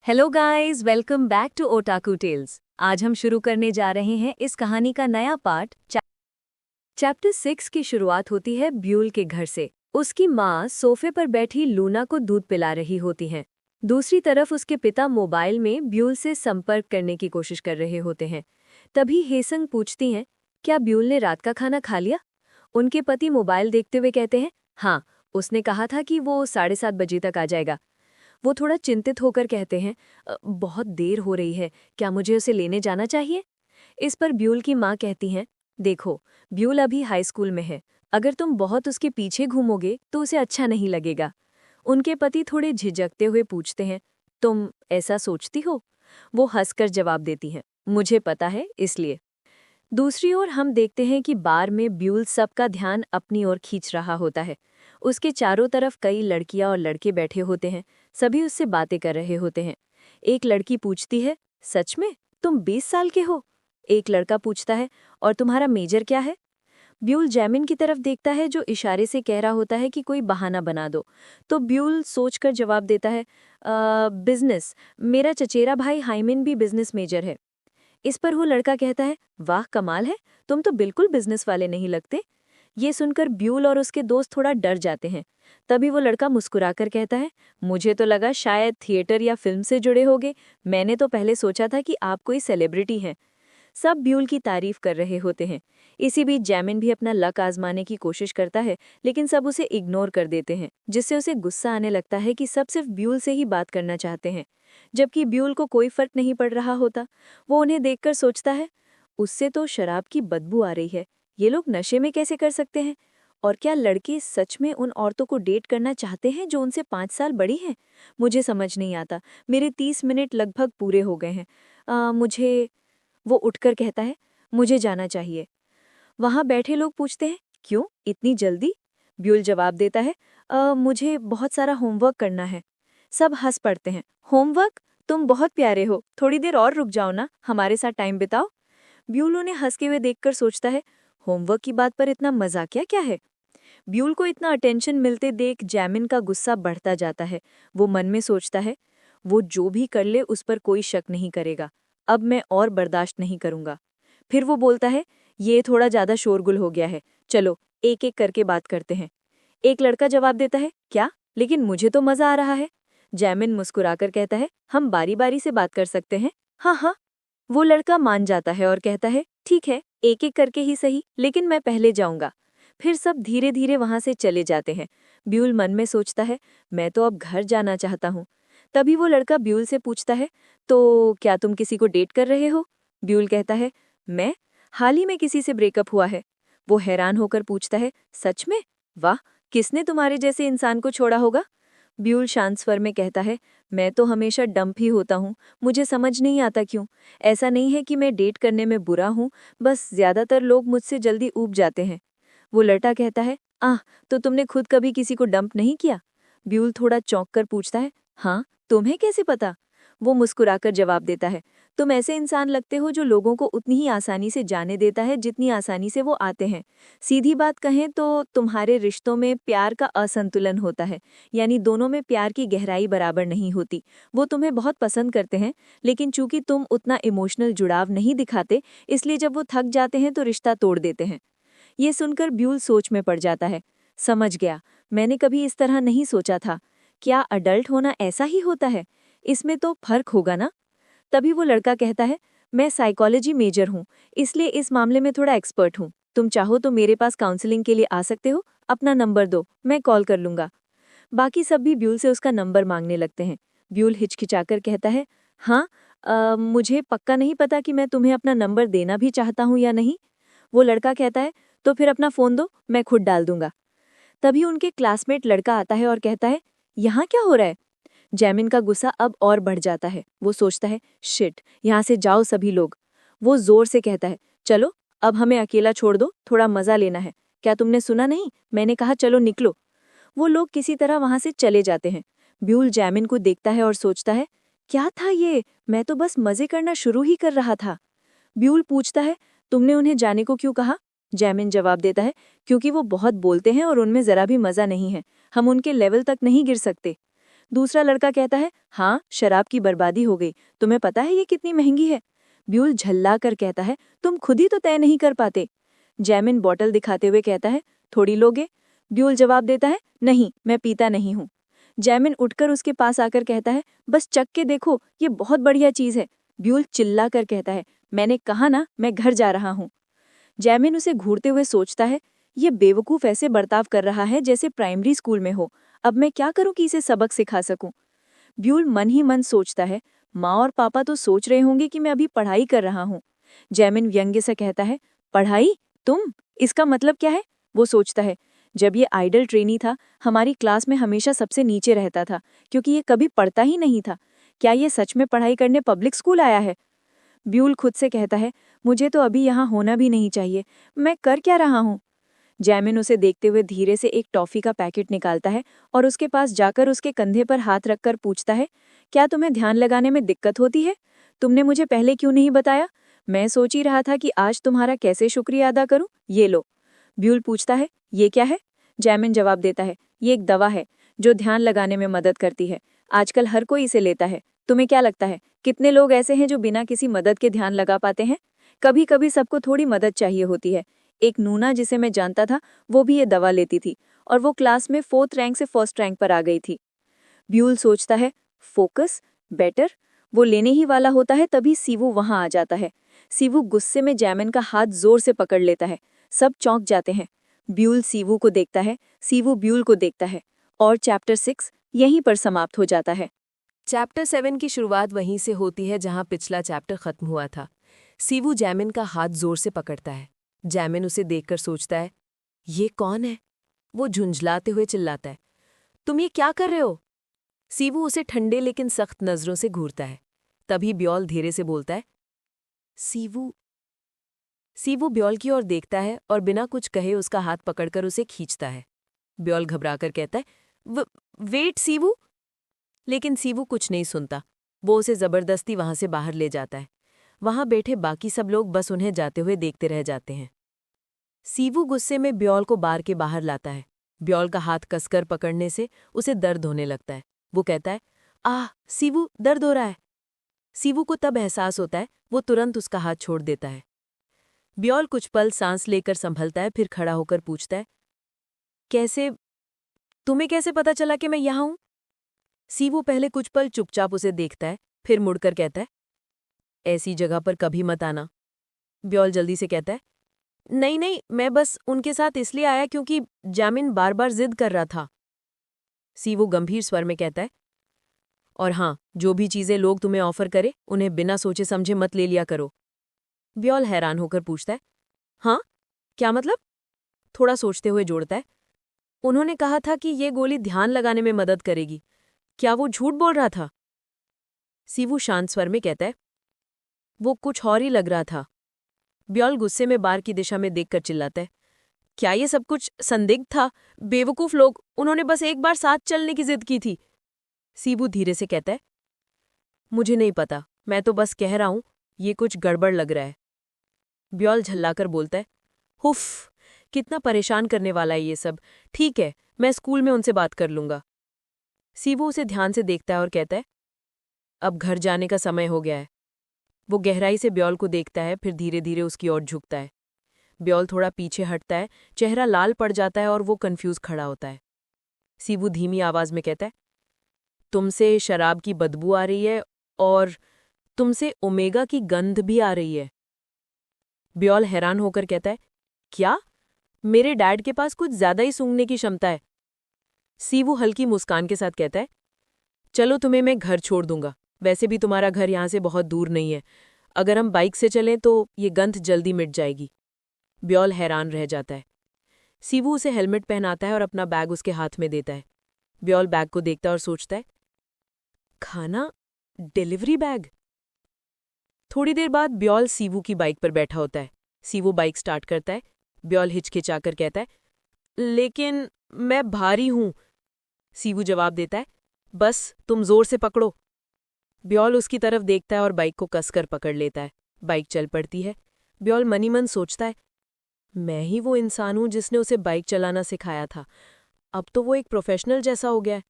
Hello guys, welcome back to Otaku Tales. आज हम शुरू करने जा रहे हैं इस कहानी का नया पार्ट। चैप्टर 6 की शुरुआत होती है ब्यूल के घर से। उसकी माँ सोफे पर बैठी लूना को दूध पिला रही होती हैं। दूसरी तरफ उसके पिता मोबाइल में ब्यूल से संपर्क करने की कोशिश कर रहे होते हैं। तभी हेसंग पूछती हैं, क्या ब्यूल ने रात का खाना खा लिया? उनके पति मोबाइल देखते हुए कहते हैं, हाँ, उसने कहा था कि वो 7:30 बजे तक आ जाएगा। वो थोड़ा चिंतित होकर कहते हैं, बहुत देर हो रही है, क्या मुझे उसे लेने जाना चाहिए?" इस पर ब्यूल की माँ कहती हैं, देखो, ब्यूल अभी हाई स्कूल में है। अगर तुम बहुत उसके पीछे घूमोगे तो उसे अच्छा नहीं लगेगा। उनके पति थोड़े झिझकते हुए पूछते हैं, तुम ऐसा सोचती हो? वो हंसकर जवाब देती हैं, मुझे पता है, इसलिए। दूसरी ओर हम देखते हैं कि बार में ब्यूल सबका ध्यान अपनी ओर खींच रहा होता है। उसके चारों तरफ कई लड़कियां और लड़के बैठे होते हैं। सभी उससे बातें कर रहे होते हैं। एक लड़की पूछती है, सच में तुम 20 साल के हो? एक लड़का पूछता है, और तुम्हारा मेजर क्या है? ब्यूल जैमिन की तरफ देखता है, जो इशारे से कह रहा होता है कि कोई बहाना बना दो। तो ब्यूल सोचकर जवाब देता है, बिजनेस। मेरा चचेरा भाई हाइमिन भी बिजनेस मेजर है। इस पर वो लड़का कहता है, वाह कमाल है, तुम तो बिल्कुल बिजनेस वाले नहीं लगते। ये सुनकर ब्यूल और उसके दोस्त थोड़ा डर जाते हैं। तभी वो लड़का मुस्कुराकर कहता है, मुझे तो लगा शायद थिएटर या फिल्म से जुड़े होगे। मैंने तो पहले सोचा था कि आप कोई सेलिब्रिटी हैं। सब ब्यूल की तारीफ कर रहे होते हैं। इसी बीच जैमिन भी अपना लक आजमाने की कोशिश करता है, लेकिन सब उसे इग्नोर कर देते हैं, जिससे उसे गुस्सा आने लगता है कि सब सिर्फ ब्यूल से ही बात करना चाहते हैं, जबकि ब्यूल को कोई फर्क नहीं पड़ रहा होता। वो उन्हें देखकर सोचता है, उससे तो शराब की बदबू आ रही है, ये लोग नशे में कैसे कर सकते हैं? और क्या लड़के सच में उन औरतों को डेट करना चाहते हैं जो उनसे 5 साल बड़ी हैं? मुझे समझ नहीं आता। मेरे 30 मिनट लगभग पूरे हो गए हैं। मुझे वो उठकर कहता है, मुझे जाना चाहिए। वहां बैठे लोग पूछते हैं, क्यों इतनी जल्दी? ब्यूल जवाब देता है, मुझे बहुत सारा होमवर्क करना है। सब हंस पड़ते हैं। होमवर्क? तुम बहुत प्यारे हो, थोड़ी देर और रुक जाओ ना, हमारे साथ टाइम बिताओ। ब्यूल उन्हें हंसते हुए देखकर सोचता है, होमवर्क की बात पर इतना मजाकिया क्या है? ब्यूल को इतना अटेंशन मिलते देख जैमिन का गुस्सा बढ़ता जाता है। वो मन में सोचता है, वो जो भी कर ले उस पर कोई शक नहीं करेगा। अब मैं और बर्दाश्त नहीं करूंगा। फिर वो बोलता है, ये थोड़ा ज्यादा शोरगुल हो गया है, चलो एक एक करके बात करते हैं। एक लड़का जवाब देता है, क्या? लेकिन मुझे तो मजा आ रहा है। जैमिन मुस्कुराकर कहता है, हम बारी बारी से बात कर सकते हैं। हाँ हाँ। वो लड़का मान जाता है और कहता है, ठीक है, एक एक करके ही सही, लेकिन मैं पहले जाऊंगा। फिर सब धीरे धीरे वहां से चले जाते हैं। ब्यूल मन में सोचता है, मैं तो अब घर जाना चाहता हूँ। तभी वो लड़का ब्यूल से पूछता है, तो क्या तुम किसी को डेट कर रहे हो? ब्यूल कहता है, मैं? हाल ही में किसी से ब्रेकअप हुआ है। वो हैरान होकर पूछता है, सच में? वाह, किसने तुम्हारे जैसे इंसान को छोड़ा होगा? ब्यूल शांत स्वर में कहता है, मैं तो हमेशा डंप ही होता हूँ, मुझे समझ नहीं आता क्यों। ऐसा नहीं है कि मैं डेट करने में बुरा हूँ, बस ज्यादातर लोग मुझसे जल्दी ऊब जाते हैं। वो लड़का कहता है, तो तुमने खुद कभी किसी को डंप नहीं किया? ब्यूल थोड़ा चौंक कर पूछता है, हाँ, तुम्हें कैसे पता? वो मुस्कुराकर जवाब देता है, तुम ऐसे इंसान लगते हो जो लोगों को उतनी ही आसानी से जाने देता है जितनी आसानी से वो आते हैं। सीधी बात कहें तो तुम्हारे रिश्तों में प्यार का असंतुलन होता है, यानी दोनों में प्यार की गहराई बराबर नहीं होती। वो तुम्हें बहुत पसंद करते हैं, लेकिन चूंकि तुम उतना इमोशनल जुड़ाव नहीं दिखाते, इसलिए जब वो थक जाते हैं तो रिश्ता तोड़ देते हैं। ये सुनकर ब्यूल सोच में पड़ जाता है। समझ गया, मैंने कभी इस तरह नहीं सोचा था। क्या अडल्ट होना ऐसा ही होता है? इसमें तो फर्क होगा ना? तभी वो लड़का कहता है, मैं साइकोलॉजी मेजर हूँ, इसलिए इस मामले में थोड़ा एक्सपर्ट हूँ। तुम चाहो तो मेरे पास काउंसलिंग के लिए आ सकते हो, अपना नंबर दो, मैं कॉल कर लूंगा। बाकी सब भी ब्यूल से उसका नंबर मांगने लगते हैं। ब्यूल हिचकिचाकर कहता है, हाँ, मुझे पक्का नहीं पता कि मैं तुम्हें अपना नंबर देना भी चाहता हूँ या नहीं। वो लड़का कहता है, तो फिर अपना फोन दो, मैं खुद डाल दूंगा। तभी उनके क्लासमेट लड़का आता है और कहता है, यहाँ क्या हो रहा है? जैमिन का गुस्सा अब और बढ़ जाता है। वो सोचता है, शिट, यहाँ से जाओ सभी लोग। वो जोर से कहता है, चलो अब हमें अकेला छोड़ दो, थोड़ा मजा लेना है। क्या तुमने सुना नहीं? मैंने कहा चलो निकलो। वो लोग किसी तरह वहां से चले जाते हैं। ब्यूल जैमिन को देखता है और सोचता है, क्या था ये? मैं तो बस मजे करना शुरू ही कर रहा था। ब्यूल पूछता है, तुमने उन्हें जाने को क्यों कहा? जैमिन जवाब देता है, क्योंकि वो बहुत बोलते हैं और उनमें जरा भी मजा नहीं है, हम उनके लेवल तक नहीं गिर सकते। दूसरा लड़का कहता है, हाँ, शराब की बर्बादी हो गई, तुम्हें पता है ये कितनी महंगी है? ब्यूल झल्ला कर कहता है, तुम खुद ही तो तय नहीं कर पाते। जैमिन बॉटल दिखाते हुए कहता है, थोड़ी लोगे? ब्यूल जवाब देता है, नहीं, मैं पीता नहीं हूँ। जैमिन उठकर उसके पास आकर कहता है, बस चख के देखो, ये बहुत बढ़िया चीज है। ब्यूल चिल्ला कर कहता है, मैंने कहा ना, मैं घर जा रहा हूँ। जैमिन उसे घूरते हुए सोचता है, ये बेवकूफ ऐसे बर्ताव कर रहा है जैसे प्राइमरी स्कूल में हो। अब मैं क्या करूं कि इसे सबक सिखा सकूं? ब्यूल मन ही मन सोचता है, माँ और पापा तो सोच रहे होंगे कि मैं अभी पढ़ाई कर रहा हूँ। जैमिन व्यंग्य से कहता है, पढ़ाई? तुम? इसका मतलब क्या है? वो सोचता है, जब ये आइडल ट्रेनी था, हमारी क्लास में हमेशा सबसे नीचे रहता था, क्योंकि ये कभी पढ़ता ही नहीं था। क्या ये सच में पढ़ाई करने पब्लिक स्कूल आया है? ब्यूल खुद से कहता है, मुझे तो अभी यहाँ होना भी नहीं चाहिए, मैं कर क्या रहा हूँ? जैमिन उसे देखते हुए धीरे से एक टॉफी का पैकेट निकालता है और उसके पास जाकर उसके कंधे पर हाथ रखकर पूछता है, क्या तुम्हें ध्यान लगाने में दिक्कत होती है? तुमने मुझे पहले क्यों नहीं बताया? मैं सोच ही रहा था कि आज तुम्हारा कैसे शुक्रिया अदा करूं। ये लो। ब्यूल पूछता है, ये क्या है? जैमिन जवाब देता है, ये एक दवा है जो ध्यान लगाने में मदद करती है। आजकल हर कोई इसे लेता है। तुम्हें क्या लगता है, कितने लोग ऐसे हैं जो बिना किसी मदद के ध्यान लगा पाते हैं? कभी कभी सबको थोड़ी मदद चाहिए होती है। एक नूना जिसे मैं जानता था, वो भी ये दवा लेती थी और वो क्लास में 4th रैंक से 1st रैंक पर आ गई थी। ब्यूल सोचता है, फोकस, बेटर। वो लेने ही वाला होता है तभी सीवू वहां आ जाता है। सीवू गुस्से में जैमिन का हाथ जोर से पकड़ लेता है। सब चौंक जाते हैं। ब्यूल सीवू को देखता है, सीवू ब्यूल को देखता है और चैप्टर 6 यहीं पर समाप्त हो जाता है। चैप्टर 7 की शुरुआत वहीं से होती है जहां पिछला चैप्टर खत्म हुआ था। सीवू जैमिन का हाथ जोर से पकड़ता है। जैमिन उसे देखकर सोचता है, ये कौन है? वो झुंझलाते हुए चिल्लाता है, तुम ये क्या कर रहे हो? सीवू उसे ठंडे लेकिन सख्त नजरों से घूरता है। तभी ब्योल धीरे से बोलता है, सीवू। सीवू ब्योल की ओर देखता है और बिना कुछ कहे उसका हाथ पकड़कर उसे खींचता है। ब्योल घबराकर कहता है, वेट सीवू। लेकिन सीवू कुछ नहीं सुनता। वो उसे जबरदस्ती वहां से बाहर ले जाता है। वहां बैठे बाकी सब लोग बस उन्हें जाते हुए देखते रह जाते हैं। सीवू गुस्से में ब्योल को बार के बाहर लाता है। ब्योल का हाथ कसकर पकड़ने से उसे दर्द होने लगता है। वो कहता है, आह सीवू, दर्द हो रहा है। सीवू को तब एहसास होता है, वो तुरंत उसका हाथ छोड़ देता है। ब्योल कुछ पल सांस लेकर संभलता है, फिर खड़ा होकर पूछता है, तुम्हें कैसे पता चला कि मैं यहाँ हूं? सीवू पहले कुछ पल चुपचाप उसे देखता है, फिर मुड़कर कहता है, ऐसी जगह पर कभी मत आना। ब्योल जल्दी से कहता है, नहीं नहीं, मैं बस उनके साथ इसलिए आया क्योंकि जैमिन बार बार जिद कर रहा था। सीवू गंभीर स्वर में कहता है, और हाँ, जो भी चीजें लोग तुम्हें ऑफर करे उन्हें बिना सोचे समझे मत ले लिया करो। ब्योल हैरान होकर पूछता है, हाँ, क्या मतलब? थोड़ा सोचते हुए जोड़ता है, उन्होंने कहा था कि ये गोली ध्यान लगाने में मदद करेगी। क्या वो झूठ बोल रहा था? सीवू शांत स्वर में कहता है, वो कुछ और ही लग रहा था। ब्योल गुस्से में बार की दिशा में देखकर चिल्लाता है, क्या ये सब कुछ संदिग्ध था? बेवकूफ लोग, उन्होंने बस एक बार साथ चलने की जिद की थी। सीबू धीरे से कहता है, मुझे नहीं पता, मैं तो बस कह रहा हूं, ये कुछ गड़बड़ लग रहा है। ब्योल झल्लाकर बोलता है, हुफ, कितना परेशान करने वाला है ये सब। ठीक है, मैं स्कूल में उनसे बात कर लूंगा। सीबू उसे ध्यान से देखता है और कहता है, अब घर जाने का समय हो गया है। वो गहराई से ब्योल को देखता है, फिर धीरे धीरे उसकी ओर झुकता है। ब्योल थोड़ा पीछे हटता है, चेहरा लाल पड़ जाता है और वो कंफ्यूज खड़ा होता है। सीबू धीमी आवाज में कहता है, तुमसे शराब की बदबू आ रही है और तुमसे ओमेगा की गंध भी आ रही है। ब्योल हैरान होकर कहता है, क्या? मेरे डैड के पास कुछ ज्यादा ही सूंघने की क्षमता है। सीबू हल्की मुस्कान के साथ कहता है, चलो तुम्हें मैं घर छोड़ दूंगा, वैसे भी तुम्हारा घर यहां से बहुत दूर नहीं है। अगर हम बाइक से चलें तो ये गंध जल्दी मिट जाएगी। ब्योल हैरान रह जाता है। सीवू उसे हेलमेट पहनाता है और अपना बैग उसके हाथ में देता है। ब्योल बैग को देखता है और सोचता है, खाना, डिलीवरी बैग। थोड़ी देर बाद ब्योल सीवू की बाइक पर बैठा होता है। सीवू बाइक स्टार्ट करता है। ब्योल हिचकिचाकर कहता है, लेकिन मैं भारी हूं। सीवू जवाब देता है, बस तुम जोर से पकड़ो। ब्योल उसकी तरफ देखता है और बाइक को कसकर पकड़ लेता है। बाइक चल पड़ती है। ब्योल मनी मन सोचता है, मैं ही वो इंसान हूं जिसने उसे बाइक चलाना सिखाया था। अब तो वो एक प्रोफेशनल जैसा हो गया है।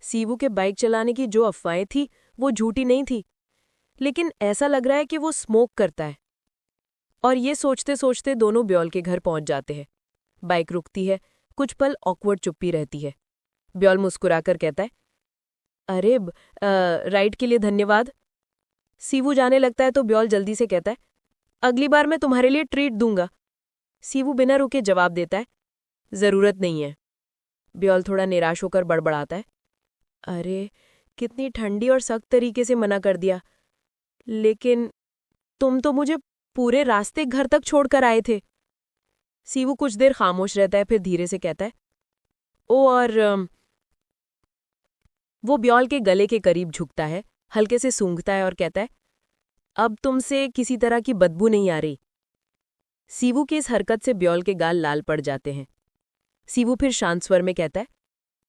सीवू के बाइक चलाने की जो अफवाहें थी वो झूठी नहीं थी, लेकिन ऐसा लग रहा है कि वो स्मोक करता है। और ये सोचते सोचते दोनों ब्योल के घर पहुंच जाते हैं। बाइक रुकती है, कुछ पल ऑकवर्ड चुप्पी रहती है। ब्योल मुस्कुराकर कहता है, अरे राइड के लिए धन्यवाद। सीवू जाने लगता है तो ब्योल जल्दी से कहता है, अगली बार मैं तुम्हारे लिए ट्रीट दूंगा। सीवू बिना रुके जवाब देता है, जरूरत नहीं है। ब्योल थोड़ा निराश होकर बड़बड़ाता है, अरे कितनी ठंडी और सख्त तरीके से मना कर दिया, लेकिन तुम तो मुझे पूरे रास्ते घर तक छोड़कर आए थे। सीवू कुछ देर खामोश रहता है, फिर धीरे से कहता है, ओ और वो ब्योल के गले के करीब झुकता है, हल्के से सूंघता है और कहता है, अब तुमसे किसी तरह की बदबू नहीं आ रही। सीवू की इस हरकत से ब्योल के गाल लाल पड़ जाते हैं। सीवू फिर शांत स्वर में कहता है,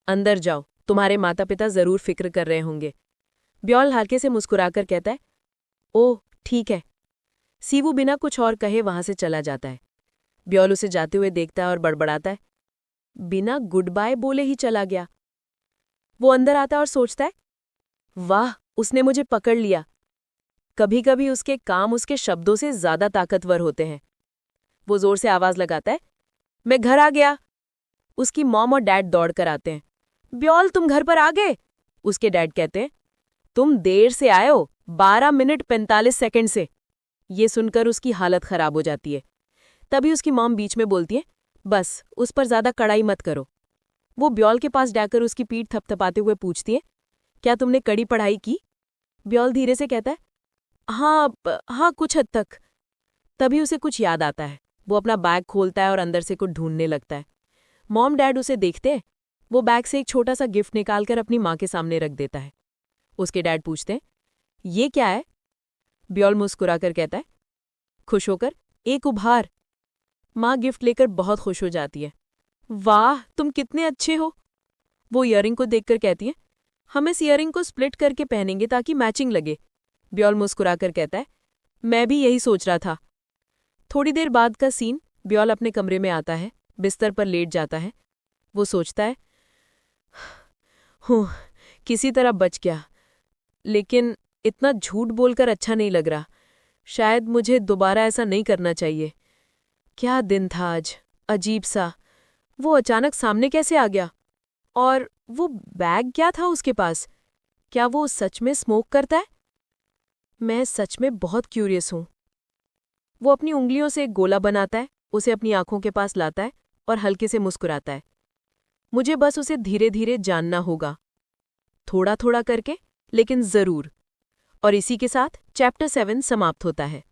अंदर जाओ, तुम्हारे माता पिता जरूर फिक्र कर रहे होंगे। ब्योल हल्के से मुस्कुराकर कहता है, ओह ठीक है। सीवू बिना कुछ और कहे वहां से चला जाता है। ब्योल उसे जाते हुए देखता है और बड़बड़ाता है, बिना गुड बाय बोले ही चला गया। वो अंदर आता है और सोचता है, वाह उसने मुझे पकड़ लिया। कभी कभी उसके काम उसके शब्दों से ज्यादा ताकतवर होते हैं। वो जोर से आवाज लगाता है, मैं घर आ गया। उसकी मॉम और डैड दौड़कर आते हैं। ब्योल तुम घर पर आ गए? उसके डैड कहते हैं, तुम देर से आए हो, 12 मिनट 45 सेकंड से। ये सुनकर उसकी हालत खराब हो जाती है। तभी उसकी मॉम बीच में बोलती है, बस उस पर ज्यादा कड़ाई मत करो। वो ब्योल के पास जाकर उसकी पीठ थपथपाते हुए पूछती है, क्या तुमने कड़ी पढ़ाई की? ब्योल धीरे से कहता है, हाँ कुछ हद तक। तभी उसे कुछ याद आता है। वो अपना बैग खोलता है और अंदर से कुछ ढूंढने लगता है। मॉम डैड उसे देखते हैं। वो बैग से एक छोटा सा गिफ्ट निकालकर अपनी माँ के सामने रख देता है। उसके डैड पूछते हैं, ये क्या है? ब्योल मुस्कुराकर कहता है, खुश होकर, एक उपहार। माँ गिफ्ट लेकर बहुत खुश हो जाती है। वाह तुम कितने अच्छे हो। वो ईयरिंग को देखकर कहती है, हम इस ईयरिंग को स्प्लिट करके पहनेंगे ताकि मैचिंग लगे। ब्योल मुस्कुराकर कहता है, मैं भी यही सोच रहा था। थोड़ी देर बाद का सीन, ब्योल अपने कमरे में आता है, बिस्तर पर लेट जाता है। वो सोचता है, किसी तरह बच गया, लेकिन इतना झूठ बोलकर अच्छा नहीं लग रहा। शायद मुझे दोबारा ऐसा नहीं करना चाहिए। क्या दिन था आज, अजीब सा। वो अचानक सामने कैसे आ गया? और वो बैग क्या था उसके पास? क्या वो सच में स्मोक करता है? मैं सच में बहुत क्यूरियस हूं। वो अपनी उंगलियों से एक गोला बनाता है, उसे अपनी आंखों के पास लाता है और हल्के से मुस्कुराता है। मुझे बस उसे धीरे धीरे जानना होगा, थोड़ा थोड़ा करके, लेकिन जरूर। और इसी के साथ चैप्टर 7 समाप्त होता है।